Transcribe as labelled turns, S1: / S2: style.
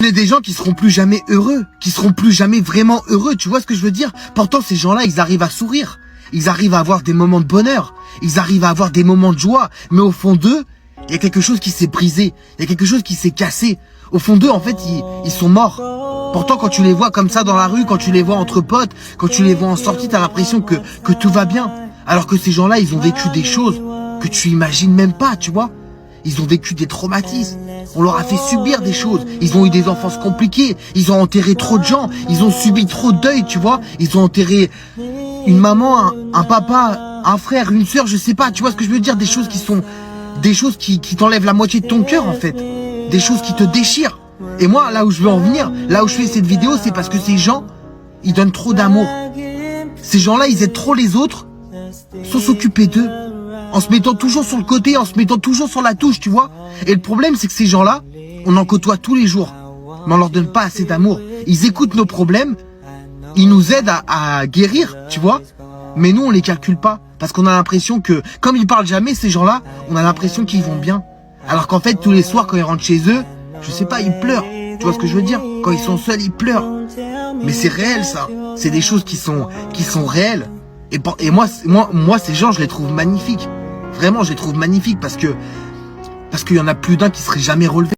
S1: C'est des gens qui seront plus jamais heureux, qui seront plus jamais vraiment heureux, tu vois ce que je veux dire? Pourtant, ces gens-là, ils arrivent à sourire, ils arrivent à avoir des moments de bonheur, ils arrivent à avoir des moments de joie, mais au fond d'eux, il y a quelque chose qui s'est brisé, il y a quelque chose qui s'est cassé. Au fond d'eux, en fait, ils sont morts. Pourtant, quand tu les vois comme ça dans la rue, quand tu les vois entre potes, quand tu les vois en sortie, t'as l'impression que tout va bien. Alors que ces gens-là, ils ont vécu des choses que tu imagines même pas, tu vois. Ils ont vécu des traumatismes. On leur a fait subir des choses. Ils ont eu des enfances compliquées. Ils ont enterré trop de gens. Ils ont subi trop de deuil, tu vois. Ils ont enterré une maman, un papa, un frère, une sœur, je sais pas. Tu vois ce que je veux dire? Des choses qui t'enlèvent la moitié de ton cœur, en fait. Des choses qui te déchirent. Et moi, là où je veux en venir, là où je fais cette vidéo, c'est parce que ces gens, ils donnent trop d'amour. Ces gens-là, ils aident trop les autres sans s'occuper d'eux. En se mettant toujours sur le côté, en se mettant toujours sur la touche, tu vois. Et le problème, c'est que ces gens-là, on en côtoie tous les jours. Mais on leur donne pas assez d'amour. Ils écoutent nos problèmes, ils nous aident à guérir, tu vois. Mais nous, on les calcule pas. Parce qu'on a l'impression que, comme ils parlent jamais, ces gens-là, on a l'impression qu'ils vont bien. Alors qu'en fait, tous les soirs, quand ils rentrent chez eux, je sais pas, ils pleurent. Tu vois ce que je veux dire? Quand ils sont seuls, ils pleurent. Mais c'est réel, ça. C'est des choses qui sont réelles. Et moi, ces gens, je les trouve magnifiques. Vraiment, je les trouve magnifiques parce qu'il y en a plus d'un qui serait jamais relevé.